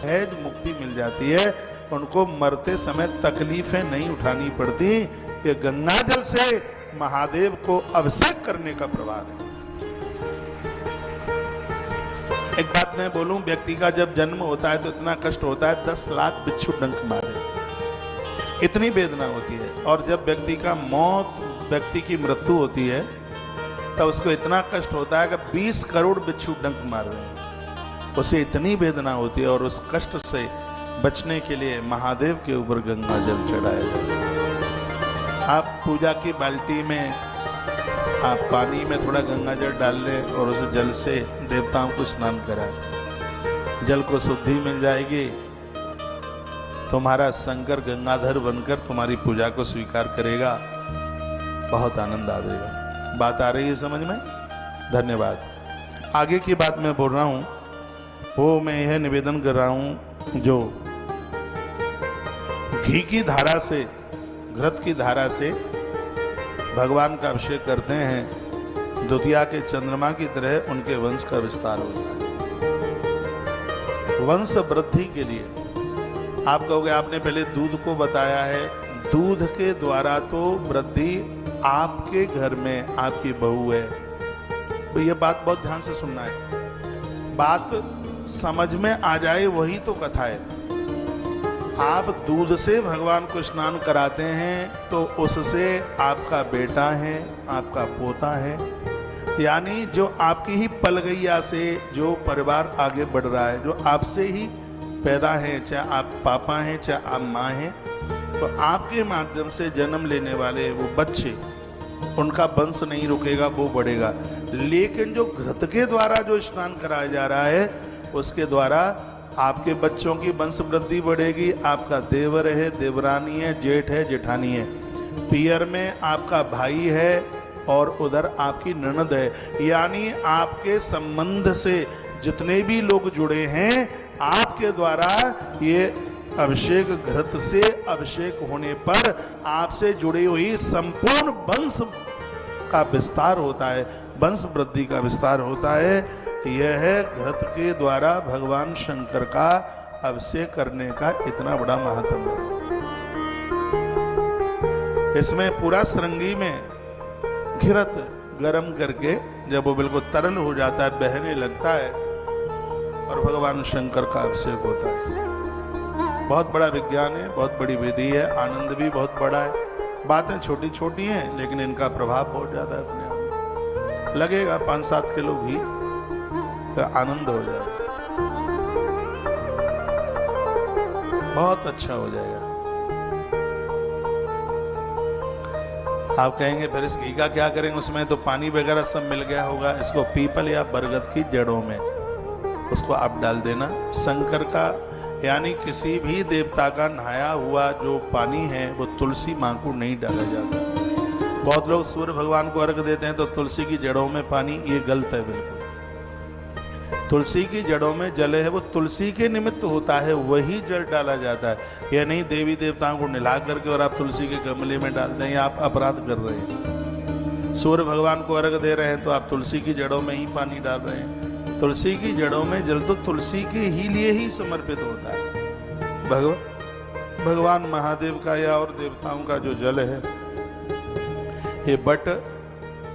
सहज मुक्ति मिल जाती है, उनको मरते समय तकलीफें नहीं उठानी पड़ती। ये गंगा जल से महादेव को अभिषेक करने का प्रभाव है। एक बात मैं बोलूं, व्यक्ति का जब जन्म होता है तो इतना कष्ट होता है, 10 लाख बिच्छू डंक मारे, इतनी वेदना होती है। और जब व्यक्ति का मौत, व्यक्ति की मृत्यु होती है, तब उसको इतना कष्ट होता है कि 20 करोड़ बिच्छू डंक मार रहे हैं, उसे इतनी वेदना होती है। और उस कष्ट से बचने के लिए महादेव के ऊपर गंगा जल चढ़ाया जाता है। आप पूजा की बाल्टी में आप पानी में थोड़ा गंगा जल डाल लें और उस जल से देवताओं को स्नान कराएं, जल को शुद्धि मिल जाएगी। तुम्हारा शंकर गंगाधर बनकर तुम्हारी पूजा को स्वीकार करेगा, बहुत आनंद आएगा। बात आ रही है समझ में? धन्यवाद। आगे की बात मैं बोल रहा हूँ वो मैं यह निवेदन कर रहा हूँ, जो घी की धारा से, घृत की धारा से भगवान का अभिषेक करते हैं, द्वितीया के चंद्रमा की तरह उनके वंश का विस्तार होता है। वंश वृद्धि के लिए आप कहोगे आपने पहले दूध को बताया है, दूध के द्वारा तो वृद्धि आपके घर में आपकी बहू है। तो ये बात बहुत ध्यान से सुनना है, बात समझ में आ जाए वही तो कथा है। आप दूध से भगवान को स्नान कराते हैं तो उससे आपका बेटा है, आपका पोता है, यानी जो आपकी ही पलगैया से जो परिवार आगे बढ़ रहा है, जो आपसे ही पैदा है, चाहे आप पापा हैं चाहे आप माँ हैं, तो आपके माध्यम से जन्म लेने वाले वो बच्चे, उनका वंश नहीं रुकेगा, वो बढ़ेगा। लेकिन जो घृत के द्वारा जो स्नान कराया जा रहा है, उसके द्वारा आपके बच्चों की वंश वृद्धि बढ़ेगी। आपका देवर है, देवरानी है, जेठ है, जेठानी है, पियर में आपका भाई है और उधर आपकी ननद है, यानी आपके संबंध से जितने भी लोग जुड़े हैं, आपके द्वारा ये अभिषेक, घृत से अभिषेक होने पर आपसे जुड़ी हुई संपूर्ण वंश का विस्तार होता है, वंश वृद्धि का विस्तार होता है। यह है घृत के द्वारा भगवान शंकर का अभिषेक करने का इतना बड़ा महत्व है। इसमें पूरा श्रृंगी में घृत गर्म करके जब वो बिल्कुल तरल हो जाता है, बहने लगता है, और भगवान शंकर का अभिषेक होता है। बहुत बड़ा विज्ञान है, बहुत बड़ी विधि है, आनंद भी बहुत बड़ा है। बातें छोटी छोटी हैं लेकिन इनका प्रभाव बहुत ज्यादा है। अपने आप लगेगा 5-7 किलो घी, आनंद हो जाएगा, बहुत अच्छा हो जाएगा। आप कहेंगे फिर इस घी का क्या करेंगे, उसमें तो पानी वगैरह सब मिल गया होगा। इसको पीपल या बरगद की जड़ों में उसको आप डाल देना। शंकर का यानी किसी भी देवता का नहाया हुआ जो पानी है वो तुलसी माँ को नहीं डाला जाता। बहुत लोग सूर्य भगवान को अर्घ देते हैं तो तुलसी की जड़ों में पानी, ये गलत है बिल्कुल। तुलसी की जड़ों में जल है, वो तुलसी के निमित्त होता है, वही जल डाला जाता है। यह नहीं देवी देवताओं को निला करके और आप तुलसी के गमले में डाल दें, आप अपराध कर रहे हैं। सूर्य भगवान को अर्घ दे रहे हैं तो आप तुलसी की जड़ों में ही पानी डाल रहे हैं। तुलसी की जड़ों में जल तो तुलसी के ही लिए ही समर्पित होता है। भगवान महादेव का या और देवताओं का जो जल है, ये बट